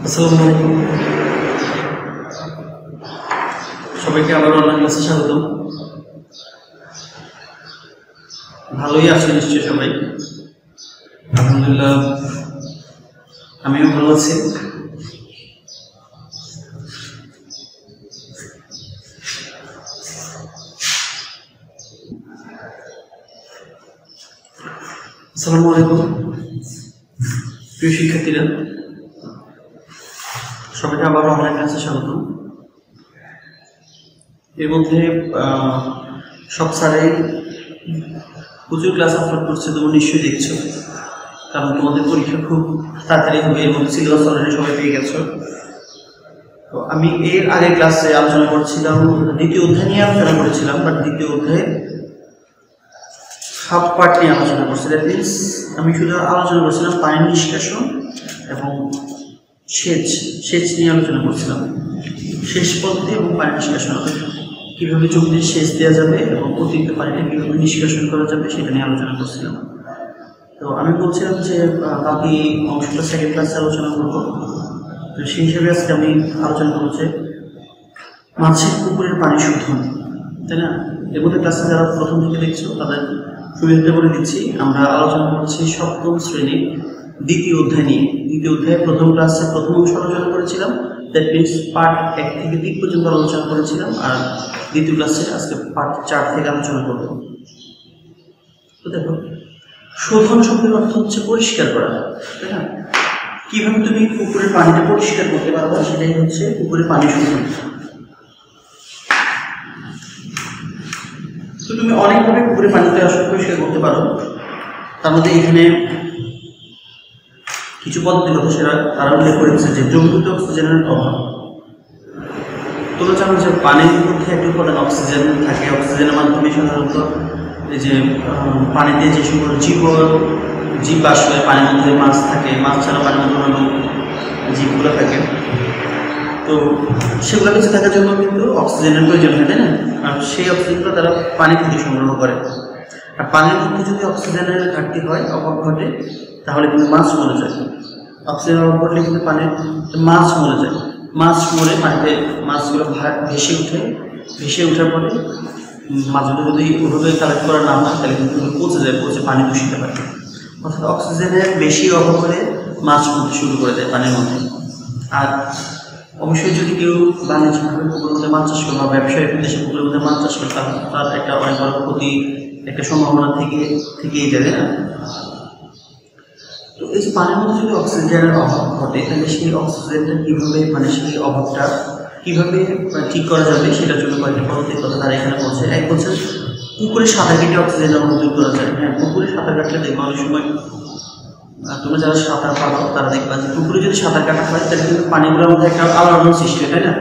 আসসালামু আলাইকুম, সবাইকে আবার অনলাইন ক্লাসে স্বাগতম। ভালোই আছো নিশ্চয়ই সবাই? আলহামদুলিল্লাহ, আমিও ভালো আছি। আসসালামু আলাইকুম প্রিয় শিক্ষার্থীরা, সবাইকে আবার অনলাইন ক্লাসে স্বাগতম। এর মধ্যে সব স্যারে প্রচুর ক্লাস আপলোড করছে, তোমরা নিশ্চয়ই দেখছো, কারণ তোমাদের পরীক্ষা খুব তাড়াতাড়ি হবে। এর মধ্যে সিলেবাস অলরেডি সবাই পেয়ে গেছো। তো আমি এর আগে ক্লাসে আলোচনা করছিলাম, দ্বিতীয় অধ্যায় নিয়ে আলোচনা করেছিলাম, বাট দ্বিতীয় অধ্যায়ে হাফ পার্ট নিয়ে আলোচনা করছি। দ্যাট মিনস আমি শুধু আলোচনা করছিলাম পানি নিষ্কাশন এবং সেচ নিয়ে আলোচনা করছিলাম। সেচ পদ্ধতি এবং পানি নিষ্কাশন, কীভাবে জমিতে সেচ দেওয়া যাবে এবং অতিরিক্ত পানিটা কীভাবে নিষ্কাশন করা যাবে সেটা নিয়ে আলোচনা করছিলাম। তো আমি বলছিলাম যে বাকি অংশটা সেকেন্ড ক্লাসে আলোচনা করবো। তো সেই হিসাবে আজকে আমি আলোচনা করছি মাছের পুকুরের পানি শোধন, তাই না? এর মধ্যে ক্লাসে যারা প্রথম থেকে দেখছো তাদের সুবিধা করে দিচ্ছি। আমরা আলোচনা করছি সপ্তম শ্রেণীর দ্বিতীয় অধ্যায় নিয়ে। দ্বিতীয় অধ্যায়ে প্রথম ক্লাসে প্রথম অংশ আলোচনা করেছিলাম, দ্যাট মিনস পার্ট 1 থেকে 3 পর্যন্ত আলোচনা করেছিলাম, আর দ্বিতীয় ক্লাসে আজকে পার্ট 4 থেকে আলোচনা করব। তো দেখো, শোধন শব্দের অর্থ হচ্ছে পরিষ্কার করা, তাই না? কীভাবে তুমি পুকুরের পানিটা পরিষ্কার করতে পারবে সেটাই হচ্ছে পুকুরের পানি শোধন। তো তুমি অনেকভাবে পুকুরের পানিটা আসলে পরিষ্কার করতে পারো। তার মধ্যে এখানে কিছু পদ্ধতির কথা সেটা তারা উল্লেখ করেছে যে জমিতে অক্সিজেনের অভাব। তোমরা জানো যে পানির মধ্যে একটি উপাদান অক্সিজেন থাকে। অক্সিজেনের মাধ্যমে সাধারণত এই যে পানিতে যে সকল জীব বাস করে, পানির মধ্যে মাছ থাকে, মাছ ছাড়া পানির মধ্যে অন্য জীবগুলো থাকে। তো সেগুলো বেঁচে থাকার জন্য কিন্তু অক্সিজেনের প্রয়োজন হয়, তাই না? আর সেই অক্সিজেনটা তারা পানি থেকে সংগ্রহ করে। আর পানির মধ্যে যদি অক্সিজেনের ঘাটতি হয়, অভাব ঘটে, তাহলে কিন্তু মাছ মরে যায়। অক্সিজেন অভাব ঘটলে কিন্তু পানির মাছ মরে যায়। মাছ মরে পানিতে মাছগুলো ভেসে ওঠার পরে মাছগুলো যদি ওভাবে কালেক্ট করা না হয় তাহলে কিন্তু পচে যায়, পচে পানি দূষিত হয়। অর্থাৎ অক্সিজেনের বেশি অভাব হলে মাছ মরতে শুরু করে দেয় পানির মধ্যে। আর অবশ্যই যদি কেউ বাণিজ্যিকভাবে পুকুরের মধ্যে মাছ চাষ করে বা ব্যবসায়িক উদ্দেশ্যে পুকুরের মধ্যে মাছ চাষ করে, তার একটা অনেক বড় ক্ষতি, একটা সম্ভাবনা থেকেই যাবে না। তো এই যে পানির মধ্যে যদি অক্সিজেনের অভাব ঘটে, তাহলে সেই অক্সিজেনটা কীভাবে, মানে সেই অভাবটা কীভাবে ঠিক করা যাবে সেটার জন্য কয়েকটা পদ্ধতির কথা তারা এখানে বলছে। এক বলছে পুকুরে সাঁতার কেটে অক্সিজেনের অভাব দূর করা যায়। হ্যাঁ, পুকুরে সাঁতার কাটলে দেখবো অনেক সময় তোমরা যারা সাঁতার পারো তারা দেখবা যে পুকুরে যদি সাঁতার কাটা হয় তাহলে কিন্তু পানিগুলোর মধ্যে একটা আলোড়ন সৃষ্টি হয়, তাই না?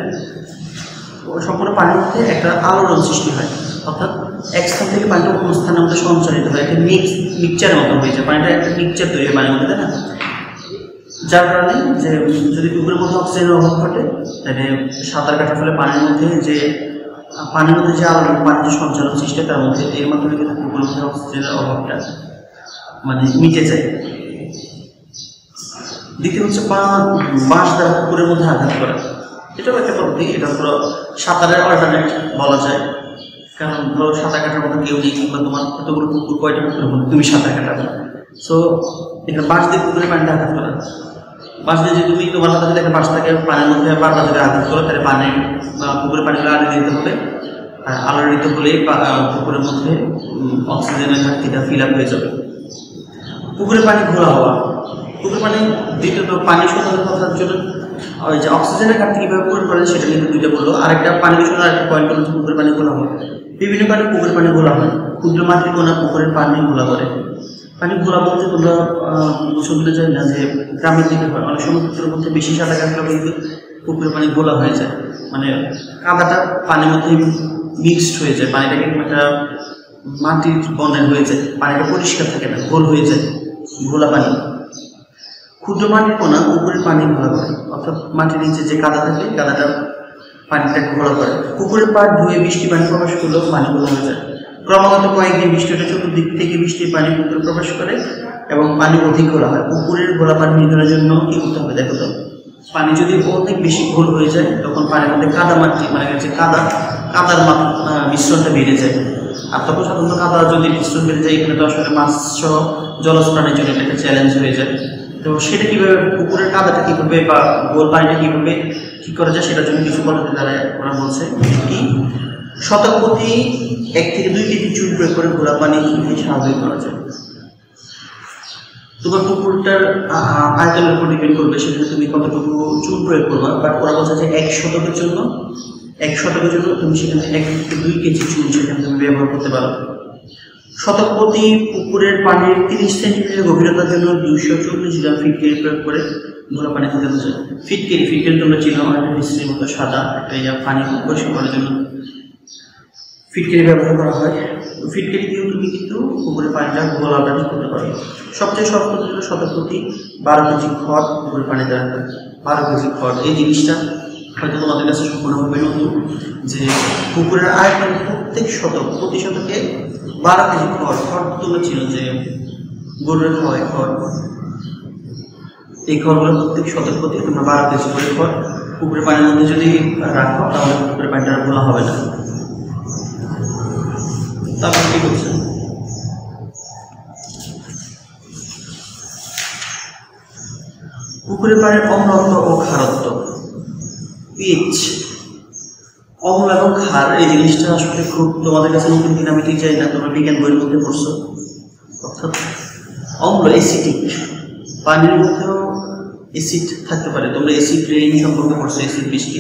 সম্পূর্ণ পানির মধ্যে একটা আলোড়ন সৃষ্টি হয়, অর্থাৎ এক স্থান থেকে পানিটা অন্য স্থানের মধ্যে সঞ্চালিত হয়, একটা মিক্সচারের মতো হয়ে যায়, পানিটা একটা মিক্সচার তৈরি হয় পানির মধ্যে, তাই না? যার কারণে যে যদি পুকুরের মধ্যে অক্সিজেনের অভাব ঘটে, তাহলে সাঁতার কাটার ফলে পানির মধ্যে যে আলোড়ন, পানির যে সঞ্চালন সৃষ্টি তার মধ্যে, এর মাধ্যমে কিন্তু পুকুরের মধ্যে অক্সিজেনের অভাবটা মানে মিটে যায়। দ্বিতীয় হচ্ছে বাঁশ দ্বারা পুকুরের মধ্যে আঘাত করা। এটাও একটা পদ্ধতি, এটা পুরো সাঁতারের অল্টারনেট বলা যায়। কারণ ধরো সাঁতার কাটার মতো কেউ নেই, কিংবা তোমার কতগুলো পুকুর, কয়টা পুকুরের মধ্যে তুমি সাঁতার কাটাবে। সো এখানে বাঁশ দিয়ে পুকুরের পানিতে আঘাত করা। বাঁশ দিয়ে যে তুমি তোমার হাতে যদি একটা বাঁশ থাকে, পানির মধ্যে বারবার যদি আঘাত করো, তাহলে পানি পুকুরের পানিগুলো আড়ে দিতে হবে। আর আলোড়িত হলেই পুকুরের মধ্যে অক্সিজেনের ঘাটতিটা ফিল আপ হয়ে যাবে। পুকুরের পানি ঘোলা হওয়া। পুকুরের পানি দ্বিতীয়ত পানি শোধনের কথার জন্য ওই যে অক্সিজেনের ঘাটতি কীভাবে পূরণ করে সেটা কিন্তু দুইটা বললো। আরেকটা পানি দূষণের আরেকটা পয়েন্ট হচ্ছে পুকুরের পানি ঘোলা হয়। বিভিন্ন কারণে পুকুরের পানি ঘোলা হয়। ক্ষুদ্র মাটির কোনা পুকুরের পানি ঘোলা করে। পানি ঘোলা বলতে তোমরা বুঝতে চাই না যে গ্রামের দিকে হয়, অনেক সময় পুকুরের মধ্যে বেশি সাঁতার কাটলে কিন্তু পুকুরের পানি ঘোলা হয়ে যায়, মানে কাদাটা পানির মধ্যে মিক্সড হয়ে যায়, পানিটা কিন্তু একটা মাটির বর্ণের হয়ে যায়, পানিটা পরিষ্কার থাকে না, ঘোল হয়ে যায়, ঘোলা পানি। ক্ষুদ্র মাটির কোনা পুকুরের পানি ঘোলা করে, অর্থাৎ মাটির নিচে যে কাদা থাকে, কাদাটা পানিটা ঘোলা করে। পুকুরের পাড় ধুয়ে বৃষ্টি পানি প্রবেশ করলেও পানি ঘোলা হয়ে যায়। ক্রমাগত কয়েকদিন বৃষ্টি হলে চতুর্দিক থেকে বৃষ্টির পানি পুকুরে প্রবেশ করে এবং পানি অধিক ঘোলা হয়। পুকুরের ঘোলা পানি নিধনের জন্য কি করতে হবে দেখো তো। পানি যদি অনেক বেশি ঘোল হয়ে যায় তখন পানির মধ্যে কাদা মাটি মানে হচ্ছে কাদার মিশ্রণটা বেড়ে যায়। আর তখন সাধারণত কাদা যদি মিশ্রণ বেড়ে যায় এখানে তো আসলে মাছ সহ জলজ প্রাণীর জন্য এটা একটা চ্যালেঞ্জ হয়ে যায়। তো সেটা কীভাবে পুকুরের কাদাটা কীভাবে বা গোল পানিটা কীভাবে ঠিক করা যায় সেটার জন্য কিছু পদ্ধতি দ্বারা ওরা বলছে কি শতক প্রতি 1 থেকে 2 কেজি চুন প্রয়োগ করে ঘোলা পানি স্বাভাবিক করা যায়। তোমার পুকুরটার আয়তনের উপর ডিপেন্ড করবে সেখানে তুমি কতটুকু চুন প্রয়োগ করবা। বাট ওরা বলছে যে 1 শতকের জন্য তুমি সেখানে 1 থেকে 2 কেজি চুন সেখানে তুমি ব্যবহার করতে পারো। শতক প্রতি পুকুরের পানির 30 সেন্টিমিটার গভীরতার জন্য 240 গ্রাম ফিটকিরি প্রয়োগ করে ঘোলা পানি ফেলানো যায়। ফিটকিরি তোমরা চিনো, একটা মিশ্রির মতো সাদা একটা পানি পরিষ্কার করার জন্য ফিটকিরি ব্যবহার করা হয়। ফিটকিরি দিয়েও তুমি কিন্তু পুকুরের পানিটা ঘোলা পানি করতে পারো। সবচেয়ে সহজ পদ্ধতি হলো শতক প্রতি 12 কেজি খড় পুকুরের পানি দেওয়া হয়। 12 কেজি খড়, এই জিনিসটা হয়তো তোমাদের কাছে সম্পূর্ণভাবে নতুন যে পুকুরের আয়তন প্রতি শতকে 12 কেজি খড় তোমরা ছিল যে গরুর খাওয়ায় খড়, এই খড়গুলো প্রত্যেক শতক প্রতি তোমরা 12 কেজি করে খড় পুকুরের পানির মধ্যে যদি রাখো তাহলে পুকুরের পানিটা ঘোলা হবে না। তারপর কি বলছে পুকুরের পানির অম্লত্ব ও ক্ষারত্ব পিএইচ। অম্ল এবং ক্ষার এই জিনিসটা আসলে খুব তোমাদের কাছে নতুন কিনা আমি ঠিক চাই না, তোমরা বিজ্ঞান বইয়ের মধ্যে পড়ছো। অর্থাৎ অম্ল অ্যাসিডিক পানির মধ্যেও অ্যাসিড থাকতে পারে। তোমরা অ্যাসিড রেইন সম্পর্কে পড়ছো, অ্যাসিড বৃষ্টি।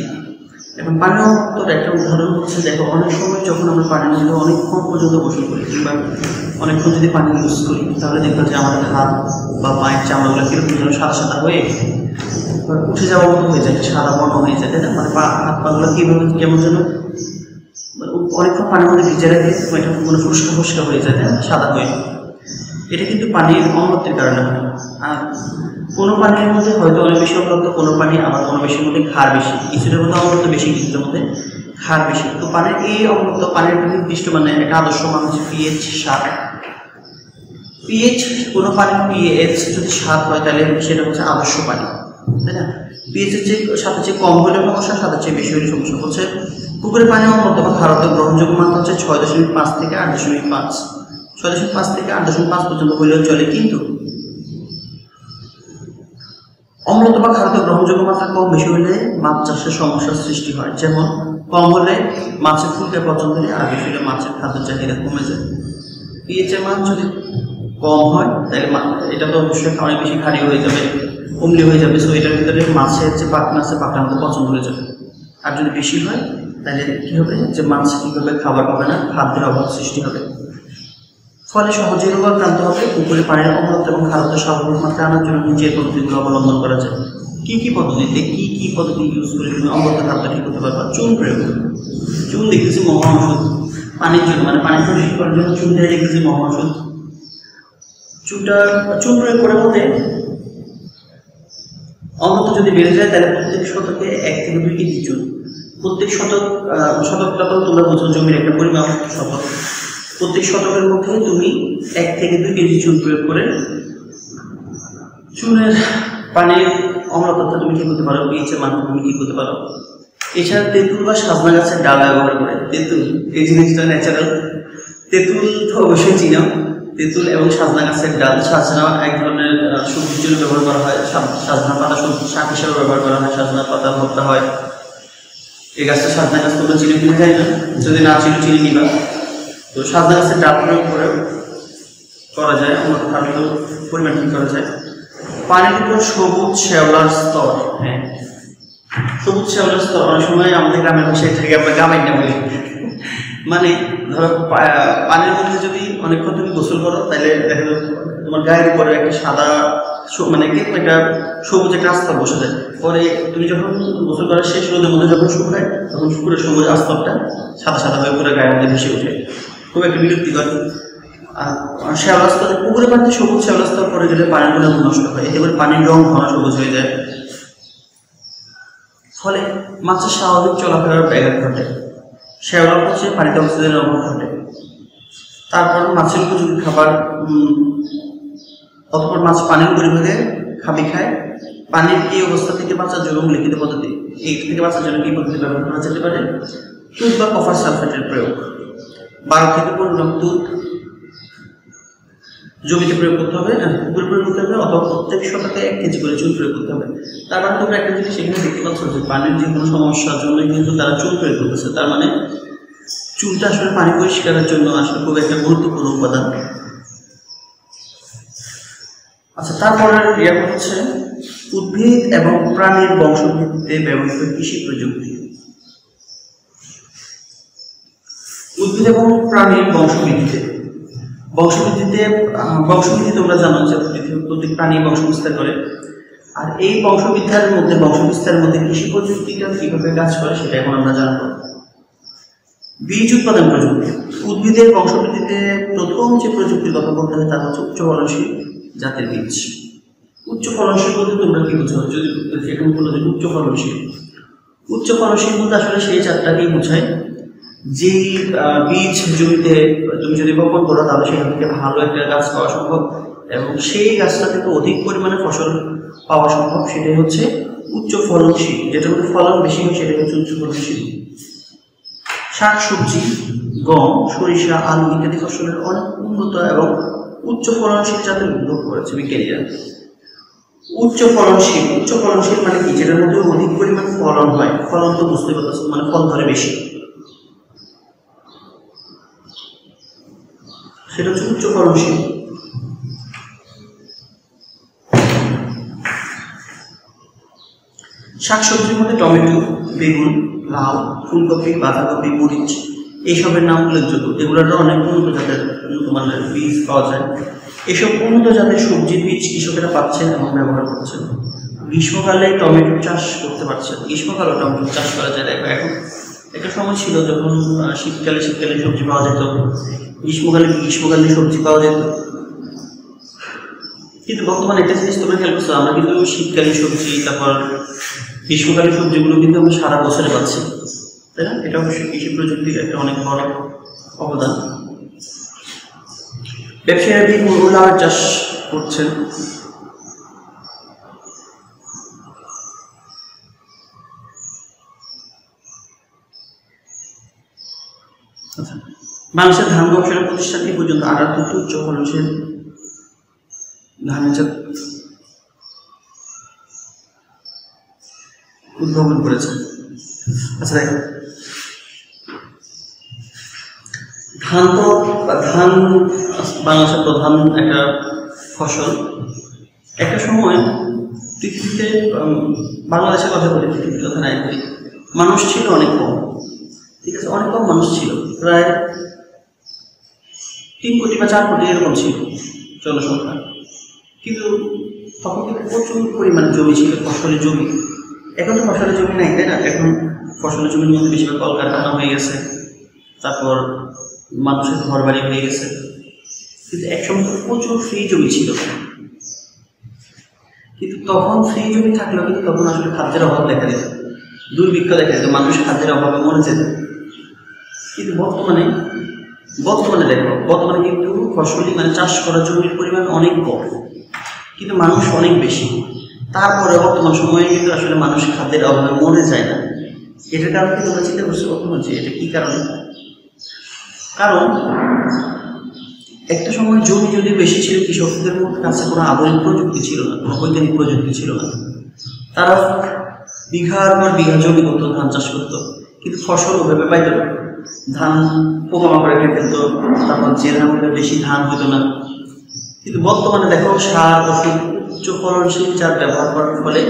এখন পানীয় অম্লত্বের একটা উদাহরণ হচ্ছে দেখো অনেক সময় যখন আমরা পানির মধ্যে অনেকক্ষণ পর্যন্ত গোসল করি কিংবা অনেকক্ষণ যদি পানি ইউজ করি তাহলে দেখবো যে আমাদের হাত বা পায়ের চামড়াগুলো কিরকম যেন সাদা সাদা হয়ে উঠে যাওয়ার মতো হয়ে যায়, সাদা বর্ণ হয়ে যায়, তাই না? মানে হাত পাগুলো কীভাবে কেমন যেন অনেকক্ষণ পানির মধ্যে ভিজে রেখে এটা কোনো ফুসকা হয়ে যায়, তাই না? সাদা হয়ে। এটা কিন্তু পানির অম্লত্বের কারণে হয়। আর কোনো পানির মধ্যে হয়তো অনেক বেশি অম্লত্ব, কোনো পানি আবার কোনো বেশির মধ্যে ক্ষার বেশি, কিছুটার মধ্যে অম্লত্ব বেশি, কিছুটার মধ্যে ক্ষার বেশি। তো পানির এই অম্লত্ব পানির নির্দিষ্ট মানে একটা আদর্শ মান হচ্ছে পিএইচ 7। পিএইচ কোনো পানির পিএইচ যদি 7 হয় তাহলে সেটা হচ্ছে আদর্শ পানি, তাই না? পিএইচের সাথে চেয়ে কম হলে সমস্যা, সাথে চেয়ে বেশি হলে সমস্যা। বলছে পুকুরের পানি অম্লত্ব বা ক্ষারত্ব গ্রহণযোগ্য মান হচ্ছে 6.5 থেকে 8.5। 6.5 থেকে 8.5 পর্যন্ত হলেও চলে, কিন্তু অম্লত্ব বা ক্ষারত্ব গ্রহণযোগ্য মাত্রা কম বেশি হলে মাছ চাষের সমস্যার সৃষ্টি হয়। যেমন কম হলে মাছের ফুলকে পছন্দ হয়, আর বেশি হলে মাছের খাদ্য চাহিদা কমে যায়। পিএইচের মান যদি কম হয় তাহলে এটা তো অবশ্যই অনেক বেশি ভারী হয়ে যাবে, অম্লীয় হয়ে যাবে। সো এটার ভিতরে মাছের যে পাখনা আছে পাখনার মতো পছন্দ হয়ে যাবে। আর যদি বেশি হয় তাহলে কী হবে যে মাছ কীভাবে খাবার পাবে না, খাদ্যের অভাব সৃষ্টি হবে, ফলে সহজেই রোগাক্রান্ত হবে। পুকুরে পানির অম্লত্ব এবং ক্ষারত্ব স্বাভাবিক মাত্রায় আনার জন্য নিজের পদ্ধতিগুলো অবলম্বন করা যায়। কী পদ্ধতিতে কী পদ্ধতি ইউজ করে তুমি অম্লত্ব ক্ষারত্ব ঠিক করতে পারবা? চুন প্রয়োগ। চুন দেখতেছি মহা ওষুধ পানির জন্য, মানে পানি পরিষ্কার করার জন্য চুনটাই দেখতেছি মহা ওষুধ। চুন প্রয়োগ করে বলতে অম্লত্ব যদি বেড়ে যায় তাহলে প্রত্যেক শতকে 1 থেকে 2 কেজি চুন। প্রত্যেক শতকটা তো তোমরা বুঝো জমির একটা পরিমাপ শতক। প্রত্যেক শতকের মধ্যে তুমি 1 থেকে 2 কেজি চুন প্রয়োগ করে চুনের পানির অম্লত্বটা তুমি ঠিক করতে পারো, পিএইচের মান তুমি ঠিক করতে পারো। এছাড়া তেঁতুল বা সাজনা গাছের ডাল ব্যবহার করে, তেঁতুল এই জিনিসটা ন্যাচারাল, তেঁতুল তো অবশ্যই চিনো। তেঁতুল এবং সাজনা গাছের ডাল, সাজনা এক ধরনের সবজির জন্য ব্যবহার করা হয়, সাজনা পাতা সবজি শাক হিসেবে ব্যবহার করা হয়, সাজনা পাতা ভর্তা হয়। এই গাছটা সাজনা গাছ তোমরা চিনি কিনে যাই না, যদি না চিনি নিবা। তো সাজনা গাছের ডাল প্রয়োগ করে করা যায়, অম্লত্ব ক্ষারত্ব পরিমাণ ঠিক করা যায়। পানির উপর সবুজ শ্যাওলার স্তর, হ্যাঁ সবুজ শ্যাওলার স্তর অনেক সময় আমাদের গ্রামের ভাষায় এটাকে আমরা গামাই না বলি। মানে ধরো পানির মধ্যে যদি অনেকক্ষণ তুমি গোসল করো তাহলে দেখা যাবে তোমার গায়ের উপরে একটা সাদা মানে একটা সবুজ একটা আস্তর বসে যায়। পরে তুমি যখন গোসল করার শেষ রোদের মধ্যে যখন শুকায় তখন পুরো সবুজ আস্তরটা সাদা সাদা হয়ে পুরো গায়ের মধ্যে ভেসে ওঠে, খুব একটা বিরক্তিকর। আর শ্যাওলা স্তর, পুকুরে পানিতে সবুজ শ্যাওলা স্তর পরে গেলে পানির গুণাগুণ নষ্ট হয়, এতে করে পানির রং ঘন সবুজ হয়ে যায়, ফলে মাছের স্বাভাবিক চলাফেরার ব্যাঘাত ঘটে। শ্যাওলা হচ্ছে পানিতে অক্সিজেনের অভাব ঘটে। তারপর মাছের উপযোগী খাবার, অতঃপর মাছ পানির পরিভাগে খাবি খায়। পানির এই অবস্থা থেকে বাঁচার জন্য লিখিত পদ্ধতি, এই থেকে বাঁচার জন্য কি পদ্ধতি ব্যবহার করা যেতে পারে? তুঁত বা কপার সালফেটের প্রয়োগ। 12 থেকে 15 গ্রাম তুঁত জমিতে প্রয়োগ করতে হবে, পুকুরে প্রয়োগ করতে হবে, অথবা প্রত্যেক শতকে 1 কেজি করে চুন প্রয়োগ করতে হবে। তার মানে তোমরা একটা জিনিস সেখানে দেখতে পাচ্ছ যে পানির যে কোনো সমস্যার জন্য কিন্তু তারা চুন প্রয়োগ করতেছে। তার মানে চুনটা আসলে পানি পরিষ্কারের জন্য আসলে খুব একটা গুরুত্বপূর্ণ উপাদান। আচ্ছা, তারপরে হচ্ছে উদ্ভিদ এবং প্রাণীর বংশবৃদ্ধিতে ব্যবহৃত কৃষি প্রযুক্তি। উদ্ভিদ এবং প্রাণীর বংশবৃদ্ধিতে তোমরা জানো যে প্রতি প্রাণী বংশবিস্তার করে। আর এই বংশবিস্তারের মধ্যে কৃষি প্রযুক্তিটা কিভাবে কাজ করে সেটা এখন আমরা জানবো। বীজ উৎপাদন প্রযুক্তি। উদ্ভিদের বংশবৃদ্ধিতে প্রথম যে প্রযুক্তির কথা বলতে হয় তা হচ্ছে উচ্চ ফলনশীল জাতের বীজ। উচ্চ ফলনশীল বলতে তোমরা কি বুঝো? যদি এখানে বলো যে উচ্চ ফলনশীল বলতে আসলে সেই জাতটাকেই বোঝায় যে বীজ জমিতে তুমি যদি বপন করো তাহলে সেখান থেকে ভালো একটা গাছ পাওয়া সম্ভব এবং সেই গাছটা থেকে অধিক পরিমাণে ফসল পাওয়া সম্ভব। সেটাই হচ্ছে উচ্চ ফলনশীল। যেটার মধ্যে ফলন বেশি হয় সেটাই হচ্ছে উচ্চ ফলনশীল। শাকসবজি, গম, সরিষা, আলু ইত্যাদি ফসলের অনেক উন্নত এবং উচ্চ ফলনশীল জাতের উদ্যোগ করেছে বিজ্ঞানীরা। উচ্চ ফলনশীল মানে কি? যেটার মধ্যে অধিক পরিমাণ ফলন হয়। ফলন তো বুঝতে পারছো, মানে ফল ধরে বেশি, সেটা হচ্ছে উচ্চ ফলনশীল। শাকসবজির মধ্যে টমেটো, বেগুন, লাউ, ফুলকপি, বাঁধাকপি, মরিচ এইসবের নাম উল্লেখযোগ্য। এগুলোর অনেক উন্নত জাতের মানের বীজ পাওয়া যায়। এসব উন্নত জাতের সবজির বীজ কৃষকেরা পাচ্ছেন এবং ব্যবহার করছেন। গ্রীষ্মকালে টমেটো চাষ করতে পারছেন। গ্রীষ্মকালে টমেটো চাষ করা যায়। দেখো এখন একটা সময় ছিল যখন শীতকালে সবজি পাওয়া যেত, গ্রীষ্মকালে সবজি পাওয়া যেত। কিন্তু বর্তমানে একটা জিনিস তোমরা খেয়াল করছো, আমরা কিন্তু শীতকালীন সবজি তারপর গ্রীষ্মকালীন সবজিগুলো কিন্তু আমরা সারা বছরে পাচ্ছি, তাই না? এটা অবশ্যই কৃষি প্রযুক্তির একটা অনেক বড় অবদান। ব্যবসায়ীরা লাউ চাষ করছেন। আচ্ছা, বাংলাদেশের ধান গবেষণা প্রতিষ্ঠান এই পর্যন্ত 78টি উচ্চ ফলনশীল ধানের জাত উদ্ভাবন করেছে। আচ্ছা দেখো, ধান বাংলাদেশের প্রধান একটা ফসল। একটা সময় পৃথিবীতে, বাংলাদেশের কথা বলি, পৃথিবীর কথা নাই বলি, মানুষ ছিল অনেক কম। ঠিক আছে, অনেক কম মানুষ ছিল, প্রায় 3 কোটি বা 4 কোটি এরকম ছিল জনসংখ্যা। কিন্তু তখন কিন্তু প্রচুর পরিমাণে জমি ছিল, ফসলের জমি। এখন তো ফসলের জমি নাই, তাই না? এখন ফসলের জমির মধ্যে বেশিরভাগ কলকারখানা হয়ে গেছে, তারপর মানুষের ঘর বাড়ি হয়ে গেছে। কিন্তু একসময় প্রচুর ফ্রি জমি ছিল। কিন্তু তখন ফ্রি জমি থাকলেও কিন্তু তখন আসলে খাদ্যের অভাব দেখা যেত, দুর্ভিক্ষ দেখা যেত, মানুষ খাদ্যের অভাবে মরে যেত। কিন্তু বর্তমানে কিন্তু ফসলি মানে চাষ করার জমির পরিমাণ অনেক কম, কিন্তু মানুষ অনেক বেশি। তারপরে বর্তমান সময়ে কিন্তু আসলে মানুষ খাদ্যের অভাবে মরে যায় না। এটার কারণ কি তোমরা চিন্তা করছো কখনো যে এটা কি কারণে? কারণ একটা সময় জমি যদি বেশি ছিল, কৃষকদের কাছে কোনো আধুনিক প্রযুক্তি ছিল না, কোনো বৈজ্ঞানিক প্রযুক্তি ছিল না। তারা বিঘার পর বিঘা জমি করতো, ধান চাষ করতো, কিন্তু ফসল ওভাবে পাইত না। ধান পোকামাকড়ে খেয়ে ফেলতো, তারপর যে ধানগুলো বেশি ধান হতো না। কিন্তু বর্তমানে দেখো সার, ওষুধ, উচ্চ ফলনশীল জাত ব্যবহার করার ফলে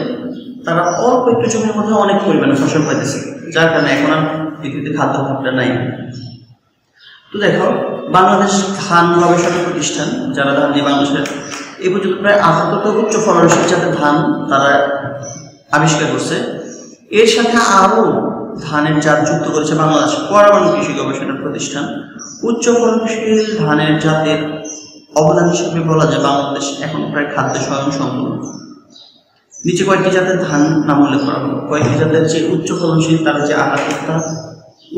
তারা অল্প একটু জমির মধ্যে অনেক পরিমাণে ফসল পাইতেছে, যার কারণে এখন আর পৃথিবীতে খাদ্য অভাবটা নাই। তো দেখো, বাংলাদেশ ধান গবেষণা প্রতিষ্ঠান, যারা ধান নিয়ে বাংলাদেশের এই পর্যন্ত প্রায় 78টা উচ্চ ফলনশীল জাতের ধান তারা আবিষ্কার করছে। এর সাথে আরও ধানের জাত যুক্ত করেছে বাংলাদেশ পরমাণু কৃষি গবেষণা প্রতিষ্ঠান। উচ্চ ফলনশীল ধানের জাতের অবদান হিসেবে বলা যায় বাংলাদেশ এখন প্রায় খাদ্য স্বয়ংসম্পূর্ণ। নিচে কয়েকটি জাতের ধান নাম উল্লেখ করা হলো। কয়েকটি জাতের যে উচ্চ ফলনশীল তারা যে 78টা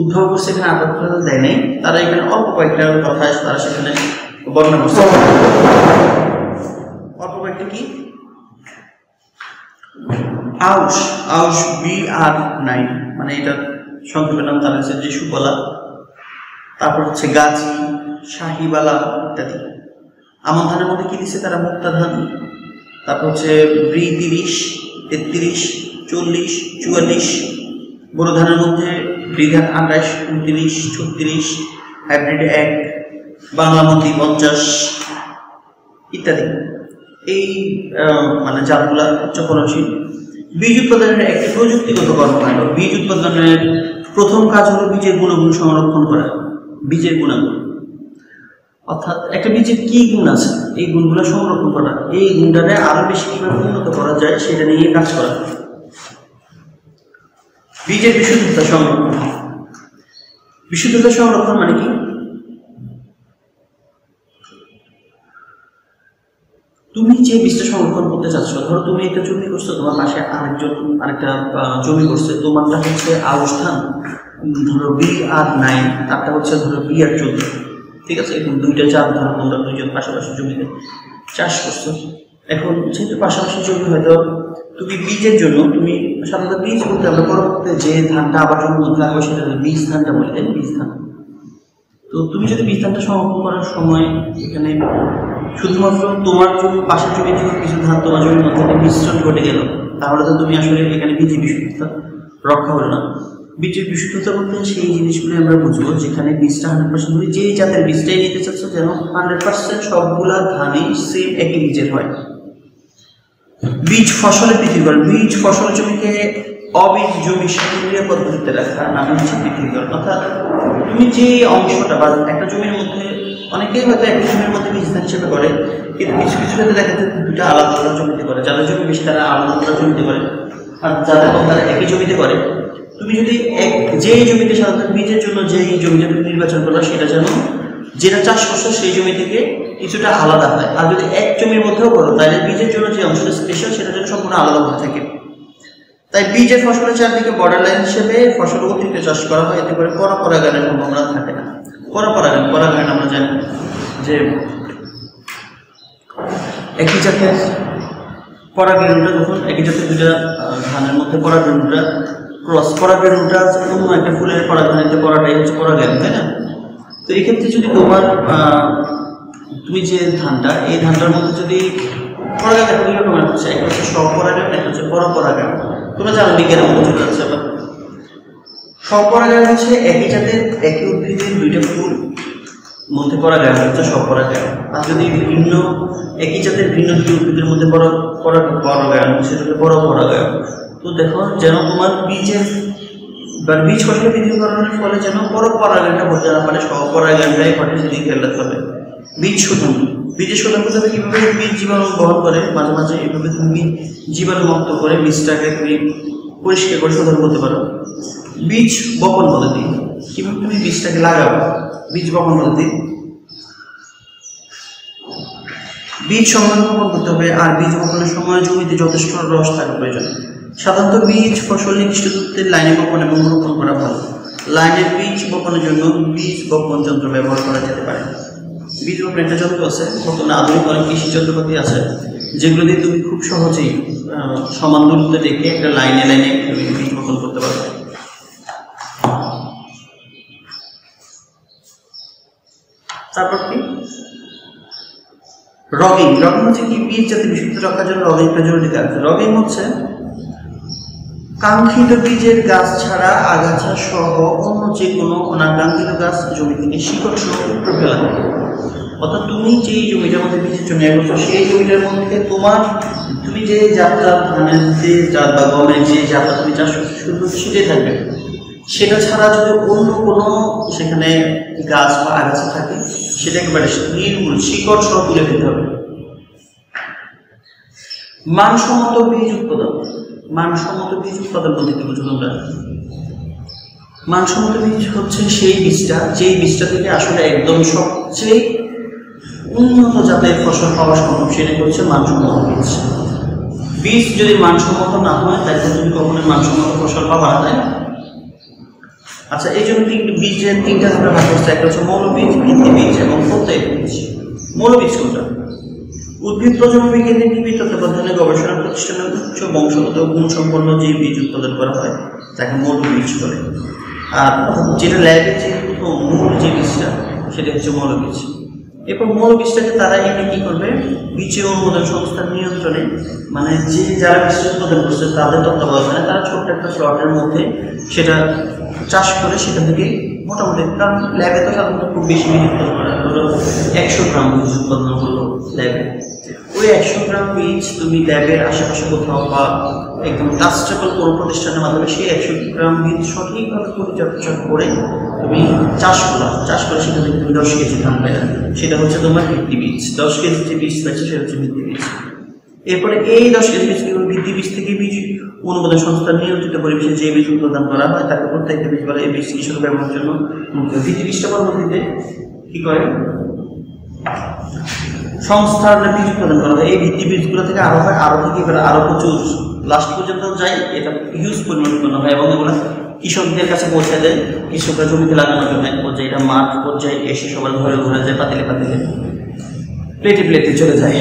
উদ্ভাব করছে, এখানে আপাতত দেয় নাই, তারা এখানে অল্প কয়েকটা কথা তারা সেখানে বর্ণনা করছে। অল্প কয়েকটা কি? আউশ, আউশ BR9, মানে এটা সংক্ষেপের নাম তারা হচ্ছে যে সুবলা, তারপর হচ্ছে গাজী, শাহিবালা ইত্যাদি। আমন ধানের মধ্যে কি দিচ্ছে তারা? মুক্তা ধান, তারপর হচ্ছে B30, 33, 40, 44। বোরো ধানের মধ্যে ধান 28, 29, 36, হাইব্রিড 1, বাংলামতি 50 ইত্যাদি। এই মানে জাতগুলা উচ্চ ফলনশীল। বীজ উৎপাদনের একটি প্রযুক্তিগত কর্মকাণ্ড। বীজ উৎপাদনের প্রথম কাজ হলো বীজের গুণাগুণ সংরক্ষণ করা। বীজের গুণাগুণ অর্থাৎ একটা বীজের কি গুণ আছে এই গুণগুলো সংরক্ষণ করা, এই গুণটাকে আরো বেশি কিভাবে উন্নত করা যায় সেটা নিয়ে কাজ করা। বীজের বিশুদ্ধতা সংরক্ষণ। বিশুদ্ধতা সংরক্ষণ মানে কি? তুমি যে বীজটা সংরক্ষণ করতে চাচ্ছ, ধরো তুমি একটা জমি করছো, তোমার পাশে আরেকটা জমি করছে, তোমারটা হচ্ছে আউশ ধান, ধরো BR9, তারটা হচ্ছে ধরো BR14, ঠিক আছে? এখন দুইটা জাত ধরো তোমরা দুইজন পাশাপাশি জমিতে চাষ করছো। এখন যেহেতু পাশাপাশি জমি, হয়তো তুমি বীজের জন্য, তুমি সাধারণত বীজ বলতে আমরা পরবর্তীতে যে ধানটা আবার জন্য লাগবে সেটা বীজ ধানটা বলে, বীজ ধান। তো তুমি যদি বীজ ধানটা সংরক্ষণ করার সময় এখানে শুধুমাত্র তোমার জমি, পাশের জমি থেকে কিছু ধান তোমার জমির মধ্যে মিশ্রণ ঘটে গেল, তাহলে তো তুমি আসলে এখানে বীজের বিশুদ্ধতা রক্ষা হলো না। বীজের বিশুদ্ধতা বলতে সেই জিনিসগুলো আমরা বুঝবো যেখানে বীজটা 100% যে জাতের বীজটাই নিতে চাচ্ছ যেন 100% সবগুলা ধানই সেম একই বীজের হয়। বীজ ফসলের পৃথকীকরণ। বীজ ফসল জমিকে অবীজ জমির সাথে ক্রিয়া পদ্ধতিতে রাখা নাম হচ্ছে পৃথকীকরণ। অর্থাৎ তুমি যে অংশটা বা একটা জমির মধ্যে, অনেকেই হয়তো একটা জমির মধ্যে বীজ ধান হিসেবে করে, কিন্তু কিছু কিছু ক্ষেত্রে দেখা যাচ্ছে দুটা আলাদা আলাদা জমিতে করে। যাদের জমি বেশি তারা আলাদা আলাদা জমিতে করে, আর যাদের কম তারা একই জমিতে করে। তুমি যদি যেই জমিতে সাধারণত বীজের জন্য যেই জমিটা তুমি নির্বাচন করলো সেটা যেন যেটা চাষ করছো সেই জমি থেকে কিছুটা আলাদা হয়। আর যদি এক জমির মধ্যেও করো তাহলে বীজের জন্য যে অংশটা স্পেশাল সেটা যেন সম্পূর্ণ আলাদা হয়ে থাকে। তাই বীজের ফসলের চারদিকে বর্ডার লাইন হিসেবে ফসল অতিরিক্ত চাষ করা হয়, এতে করে পরাগায়নের সম্ভাবনা থাকে না। পরাগায়ন আমরা জানি যে একই জাতের পরাগরেণুটা যখন একই জাতের দুটা ধানের মধ্যে পরাগরেণুটা ক্রস, পরাগরেণুটা অন্য একটা ফুলের পরাগরেণুতে পরাটাই হচ্ছে পরাগায়ন, তাই না? তো এই ক্ষেত্রে যদি তোমার তুমি যে ধানটা, এই ধানটার মধ্যে যদি পরাগায়ন দুই রকমের হচ্ছে, একটা হচ্ছে স্বপরাগায়ন, একটা হচ্ছে পরপরাগায়ন। তোমরা জানো বিজ্ঞানের মধ্যে চলে যাচ্ছে। আবার স্বপরাগায়ন হচ্ছে একই জাতের একই উদ্ভিদের দুইটা ফুল মধ্যে পরাগায়ন হচ্ছে স্বপরাগায়ন। আর যদি ভিন্ন একই জাতের ভিন্ন দুটি উদ্ভিদের মধ্যে পরাগায়ন সেটা হচ্ছে পরপরাগায়ন। তো দেখো যেন তোমার বীজের বা বীজ ফসলের পৃথকীকরণের ফলে যেন পরপরাগায়নটা ঘটে না পারে, স্বপরাগায়নটাই ঘটে, সেদিকে খেয়াল রাখতে হবে। বীজ শোধন। বীজের শোধন করতে হবে কীভাবে? বীজ জীবাণু বহন করে, মাঝে মাঝে এইভাবে তুমি জীবাণু মুক্ত করে বীজটাকে তুমি পরিষ্কার করে শোধন করতে পারো। বীজ বপন পদ্ধতি। কীভাবে তুমি বীজটাকে লাগাবো? বীজ বপন পদ্ধতি। বীজ সংরক্ষণ করতে হবে। আর বীজ বপনের সময় জমিতে যথেষ্ট রস থাকা প্রয়োজন। সাধারণত বীজ ফসল নির্দিষ্ট দূরত্বের লাইনে বপন এবং রোপণ করা ভালো। লাইনের বীজ বপনের জন্য বীজ বপন যন্ত্র ব্যবহার করা যেতে পারে। বীজ বপন একটা যন্ত্র আছে, বর্তমানে আধুনিক অনেক কৃষি যন্ত্রপাতি আছে যেগুলো দিয়ে তুমি খুব সহজেই সমান দূরত্বে রেখে একটা লাইনে লাইনে বীজ বপন করতে পারবে। তারপর কি রগিং। রগিং হচ্ছে কি? বীজ জাতীয় বিশুদ্ধ রক্ষার জন্য রগিংটা জরুরি কাজ। রগিং হচ্ছে কাঙ্ক্ষিত বীজের গাছ ছাড়া আগাছা সহ অন্য যে কোনো অনাকাঙ্ক্ষিত গাছ জমি থেকে শিকড় সহ উপড়ে ফেলা হয়। অর্থাৎ তুমি যেই জমিটার মধ্যে বীজের জন্য করছো সেই জমিটার মধ্যে তুমি যে জাতটা ধানের যে জাত বা গমের যে জাতটা তুমি চাষ করছো শুধু সেটাই থাকবে। সেটা ছাড়া যদি অন্য কোনো সেখানে গাছ বা আগাছা থাকে সেটা একেবারে নির্মূল শিকড় সহ তুলে দিতে হবে। মানসম্মত বীজ উৎপাদন। মানসম্মত বীজ উৎপাদন বলতে কি বুঝো তোমরা? মানসম্মত বীজ হচ্ছে সেই বীজটা যেই বীজটা থেকে আসলে একদম সবচেয়ে উন্নত জাতের ফসল পাওয়া সম্ভব, সেটা হচ্ছে মানসম্মত বীজ। বীজ যদি মানসম্মত না হয় তাহলে তুমি কখনোই মানসম্মত ফসল পাবা না, তাই না? আচ্ছা, এই জন্য বীজের তিনটা ভাবে ভাগ করছে, একটা হচ্ছে মৌলবীজ, ভিত্তি বীজ এবং প্রত্যয় বীজ। মৌলবীজ কোনটা? উদ্ভিদ প্রজনন বিজ্ঞানের নিবিড় তত্ত্বাবধানে গবেষণা প্রতিষ্ঠানে উচ্চ বংশগত গুণসম্পন্ন যে বীজ উৎপাদন করা হয় তাকে মৌলবীজ বলে। আর যেটা ল্যাবে যে মূল যে বীজটা সেটা হচ্ছে মৌলবীজ। এরপর মৌলবীজটাকে তারা এনে কি করবে, বীজের অনুমোদন সংস্থার নিয়ন্ত্রণে, মানে যে যারা বীজ উৎপাদন করছে তাদের তত্ত্বাবধানে তারা ছোট্ট একটা প্লটের মধ্যে সেটা চাষ করে সেখান থেকে মোটামুটি, কারণ ল্যাবে তো সাধারণত খুব বেশি বীজ উৎপাদন করা হলো 100 গ্রাম বীজ উৎপাদন করলো ল্যাবে। ওই 100 গ্রাম বীজ তুমি ল্যাবের আশেপাশে কোথাও বা একদম ট্রাস্টেবল কোনো প্রতিষ্ঠানের মাধ্যমে সেই 100 গ্রাম বীজ সঠিকভাবে পরিচর্যা করে তুমি চাষ করে সেখান থেকে তুমি 10 কেজি ধান পাই, সেটা হচ্ছে তোমার ভিত্তি বীজ। 10 কেজি যে বীজ পাইছে সেটা হচ্ছে ভিত্তি বীজ। এরপরে এই 10 কেজি বীজ ভিত্তি বীজ থেকে বীজ অনুমোদন সংস্থা নিয়ন্ত্রিত পরিবেশে যে বীজ উৎপাদন করা হয় তাকে প্রত্যেকটা বীজ বলে। এই বীজ কৃষক ব্যবহারের জন্য ভিত্তি বীজটা পরবর্তীতে কি করে সংস্থার বীজ উৎপাদন করা হয়। এই ভিত্তি বীজগুলো থেকে আরো হয়, আরো থেকে আরো প্রচুর লাস্ট পর্যন্ত যায়, এটা হিউজ পরিমাণ উৎপন্ন হয় এবং এগুলো কৃষকদের কাছে পৌঁছে দেয়। কৃষকরা জমিতে লাগানোর জন্য এক পর্যায়ে এটা মাঠ পর্যায়ে এসে সবার ঘরে ঘরে যায়, পাতিলে প্লেটে প্লেটে চলে যায়।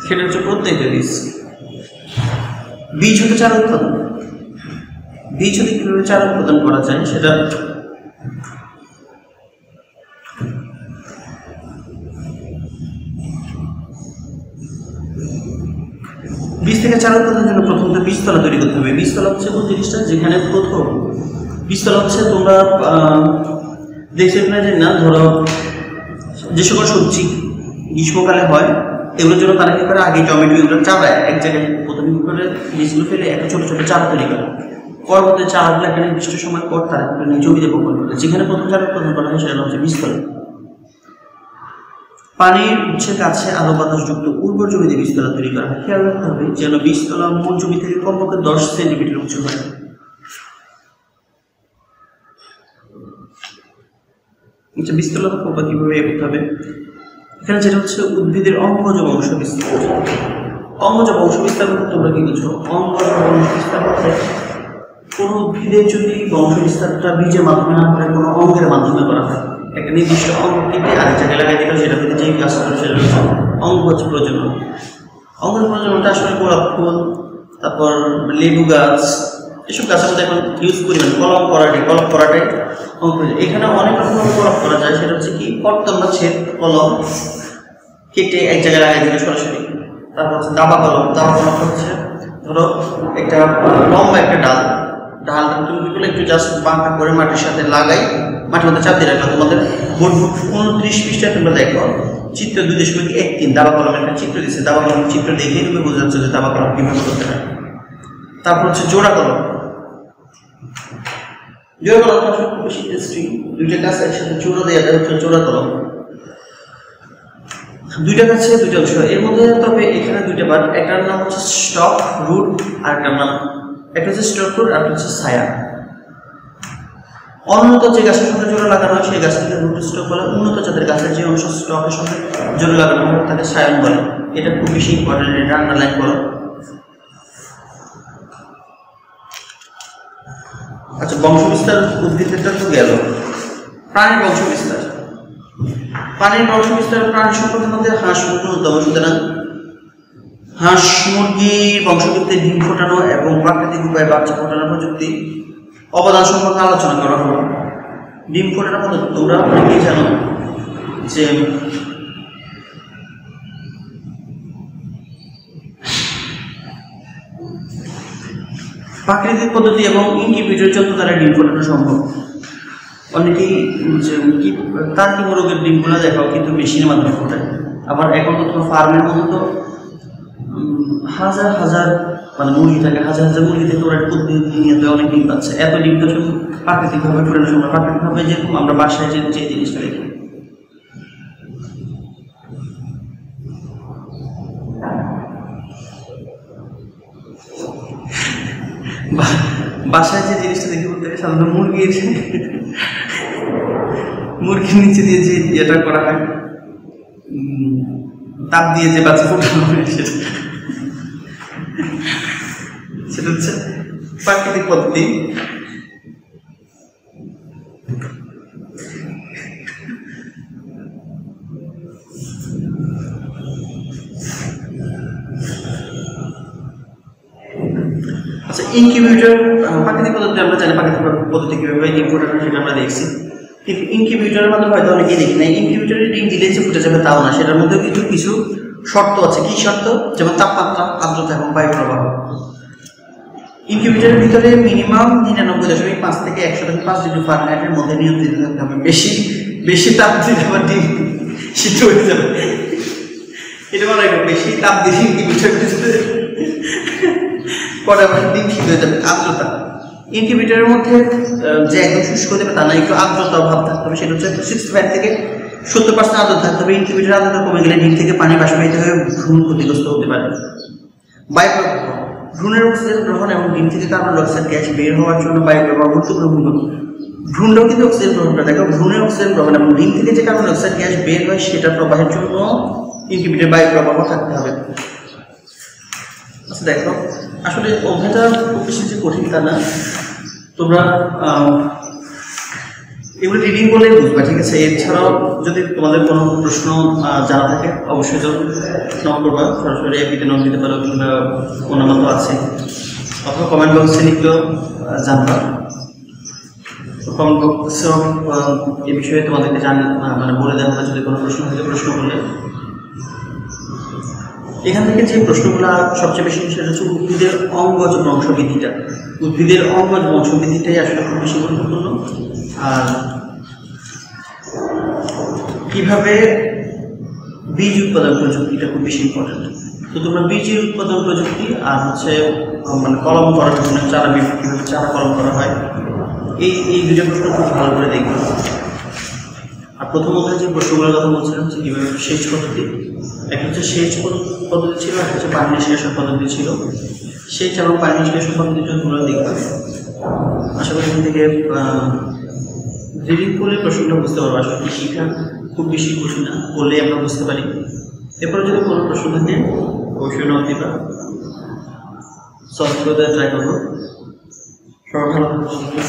সেটা হচ্ছে প্রত্যেকটা বীজ। বীজ হতে চারা উৎপাদন, বীজ হতে কিভাবে চারা উৎপাদন করা যায় সেটা বীজ থেকে চারা উৎপাদনের জন্য প্রথমত বীজতলা তৈরি করতে হবে। বীজতলা হচ্ছে কোন জিনিসটা, যেখানে প্রথম বীজতলা হচ্ছে তোমরা দেখছো না যে না, ধরো যে সকল সবজি গ্রীষ্মকালে হয় এগুলোর জন্য তারা কি করে, আগে টমেটো এগুলো চারা এক জায়গায় প্রথমে কি করে বীজগুলো ফেলে একটা ছোটো ছোটো চারা তৈরি করে, পরবর্তী চারাগুলো একটা নির্দিষ্ট সময় পর তারা জমিতে বপন করে। যেখানে প্রথম চারা উৎপাদন করা হয় সেটা হচ্ছে বীজতলা। পানির উৎসের কাছে আলো বাতাসযুক্ত উর্বর জমিতে বীজতলা তৈরি করা হয়। খেয়াল রাখতে হবে যেন বীজতলা মূল জমি থেকে কমপক্ষে 10 সেন্টিমিটার উঁচু হয়। বীজতলা কিভাবে করতে হবে, এখানে যেটা হচ্ছে উদ্ভিদের অঙ্গজ বংশ বিস্তার। অঙ্গজ বংশ বিস্তার করতে তোমরা কি বুঝো? অঙ্গজ বংশ বিস্তার করতে কোনো উদ্ভিদের যদি বংশ বিস্তারটা বীজের মাধ্যমে না করে কোনো অঙ্গের মাধ্যমে করা হয়, একটা নির্দিষ্ট অঙ্গ কেটে আরেক জায়গায় লাগাই দিল, সেটা থেকে যেই গাছ করে সেটা হচ্ছে অঙ্গজ প্রজনন। অঙ্গজ প্রজননটা আসলে গোলাপ ফুল, তারপর লেবু গাছ, এসব গাছের মধ্যে এখন ইউজ পরিমাণ কলম করাটাই এখানে অনেক রকম কলম করা যায়। সেটা হচ্ছে কি, কর্তন বা ছেদ কলম কেটে এক জায়গায় লাগাই দিলে সরাসরি। তারপর হচ্ছে দাবা কলম হচ্ছে ধরো একটা লম্বা একটা ডালটা তুমি কি করলে একটু জাস্ট বাঁকা করে মাটির সাথে লাগাই, মাটির মধ্যে চাপ দিয়ে রাখলো। তোমাদের বোর্ড 29 পৃষ্ঠায় তোমরা দেখো চিত্র 2.1.3 দাবা কলমের একটা চিত্র দিচ্ছে। দাবা কলমের চিত্র দেখেই তুমি বোঝা যাচ্ছে যে দাবা কলম কিভাবে করতে হয়। তারপর হচ্ছে জোড়া কলম। জোড়া কলমটা আসলে খুব বেশি ইন্টারেস্টিং, দুইটা গাছ একসাথে জোড়া দেওয়া যায় হচ্ছে জোড়া কলম। দুইটা গাছে দুইটা অংশ, এর মধ্যে তবে এখানে দুইটা পার্ট, একটার নাম হচ্ছে স্টক রুট আর একটার নাম, একটা হচ্ছে স্টক রুট আর একটা হচ্ছে ছায়া। অনুন্নত যে গাছের সঙ্গে জোড়া লাগানো হয় সেই গাছটিকে রুট স্টক বলে। উন্নত জাতের গাছের যে অংশ স্টকের সঙ্গে জোড়া লাগানো হয় তাকে ছায়ান বলে। এটা খুব বেশি ইম্পর্টেন্ট, এটা আন্ডারলাইন করো। আচ্ছা, বংশবিস্তার উদ্ভিদেরটা তো গেল। প্রাণীর বংশবিস্তার, প্রাণী সম্পর্কের মধ্যে হাঁস মুরগি অন্যতম। সুতরাং হাঁস মুরগির বংশবৃদ্ধিতে ডিম ফোটানো এবং প্রাকৃতিক উপায়ে বাচ্চা ফোটানোর প্রযুক্তি অবদান সম্পর্কে আলোচনা করা হলো। ডিম ফোটানোর পদ্ধতি তোমরা অনেকেই জানো যে প্রাকৃতিক পদ্ধতি এবং ইনকিউবেটর যন্ত্র দ্বারা ডিম ফোটানো সম্ভব। অনেকেই তার কি রোগের ডিমগুলো দেখাও কিন্তু মেশিনের মাধ্যমে ফোটায়। আবার এখন তো তোমার ফার্মের মধ্যে তো হাজার হাজার মানে মুরগি থাকে, হাজার হাজার মুরগি থেকে ওরা পদ্ধতি নিয়ে অনেক ডিম পাচ্ছে। এত ডিমটা শুধু প্রাকৃতিকভাবে ফোটানো সম্ভব। প্রাকৃতিকভাবে যেরকম আমরা বাসায় যে জিনিসটা দেখি, বাসায় যে জিনিসটা দেখি বলতে সাধারণত মুরগির নিচে দিয়ে যে ইয়েটা করা হয়, তাপ দিয়ে যে বাচ্চা ফোটানো হয়, সেটা হচ্ছে প্রাকৃতিক পদ্ধতি। ইনকিউবেটর প্রাকৃতিক পদ্ধতি আমরা জানি, প্রাকৃতিক পদ্ধতি কীভাবে ইনকিউবেটর সেটা আমরা দেখছি, কিন্তু ইনকিউবেটরের মাধ্যমে হয়তো অনেকেই দেখি নাই। ইনকিউবেটরের ডিম দিলেই যে ফুটে যাবে তাও না, সেটার মধ্যে কিন্তু কিছু শর্ত আছে। কি শর্ত? যেমন তাপমাত্রা, আর্দ্রতা এবং বায়ু প্রবাহ। ইনকিউবেটরের ভিতরে মিনিমাম 99.5 থেকে 100.5 ডিগ্রি ফারেনহাইটের মধ্যে নিয়ন্ত্রিত থাকতে হবে। বেশি তাপ দিলে আবার ডিম শীত হয়ে যাবে। এটা মনে রাখবে, বেশি তাপ দিলে ইনকিউবেটরের পরে আবার ডিম শীত হয়ে যাবে। আর্দ্রতা, ইনকিউবেটরের মধ্যে যে একদম শুষ্ক দেবে তা না, একটু আর্দ্রতা ভাব থাকতে হবে। সেটা হচ্ছে 65 থেকে 70% আর্দ্রতা থাকতে হবে। ইনকিউবেটরের আর্দ্রতা কমে গেলে ডিম থেকে পানি বাষ্পায়িত হয়ে ভ্রূণ ক্ষতিগ্রস্ত হতে পারে। বায়ু প্রবাহ, ভ্রূণের অক্সিজেন গ্রহণ এবং ডিম থেকে কার্বন ডাই অক্সাইড গ্যাস বের হওয়ার জন্য বায়ু প্রবাহ গুরুত্বপূর্ণ ভূমিকা। ভ্রূণটাও কিন্তু অক্সিজেন গ্রহণ করে। দেখো, ভ্রূণের অক্সিজেন গ্রহণ এবং ডিম থেকে যে কার্বন ডাই অক্সাইড গ্যাস বের হয় সেটা প্রবাহের জন্য ইনকিউবেটরে বায়ু প্রবাহ থাকতে হবে। আচ্ছা দেখো, আসলে অধ্যায়টা খুব বেশি যে কঠিন তা না, তোমরা এগুলো রিডিং করলেই বুঝবা, ঠিক আছে? এছাড়াও যদি তোমাদের কোনো প্রশ্ন জানা থাকে অবশ্যই নক করবা, সরাসরি এপিতে নক দিতে পারো, কিংবা কোনো মতো আছে, অথবা কমেন্ট বক্সে লিখলেও জানবা। কমেন্ট বক্সেও এই বিষয়ে তোমাদেরকে মানে বলে দেওয়া হবে যদি কোনো প্রশ্ন থাকে, প্রশ্ন করলে। এখান থেকে যে প্রশ্নগুলো সবচেয়ে বেশি সেটা হচ্ছে উদ্ভিদের অঙ্গজ বংশবৃদ্ধিটা। উদ্ভিদের অঙ্গজ বংশবৃদ্ধিটাই আসলে খুব বেশি গুরুত্বপূর্ণ। আর কিভাবে বীজ উৎপাদন প্রযুক্তিটা খুব বেশি ইম্পর্টেন্ট। তো তোমরা বীজ উৎপাদন প্রযুক্তি আর হচ্ছে মানে কলম করার জন্য চারা কীভাবে চারা কলম করা হয়, এই দুটো প্রশ্ন খুব ভালো করে দেখবে। আর প্রথমত যে প্রশ্নগুলোর কথা বলছিলাম যে কীভাবে সেচ পদ্ধতি, একটা হচ্ছে সেচ পদ্ধতি ছিল, একটা হচ্ছে পানি নিষ্কাশন পদ্ধতি ছিল। সেচ এবং পানি নিষ্কাশন পদ্ধতির জন্য তোমরা দেখবে। আশা করি এখান থেকে রিডিং করলে প্রশ্নটা বুঝতে পারবো। আসলে কি শিক্ষা খুব বেশি কঠিন না, বললেই আমরা বুঝতে পারি। এরপরে যদি কোনো প্রশ্ন থাকে অবশ্যই নক দিবা, সলভ করে দেওয়ার ট্রাই করবো। সবাই ভালো থাকবে।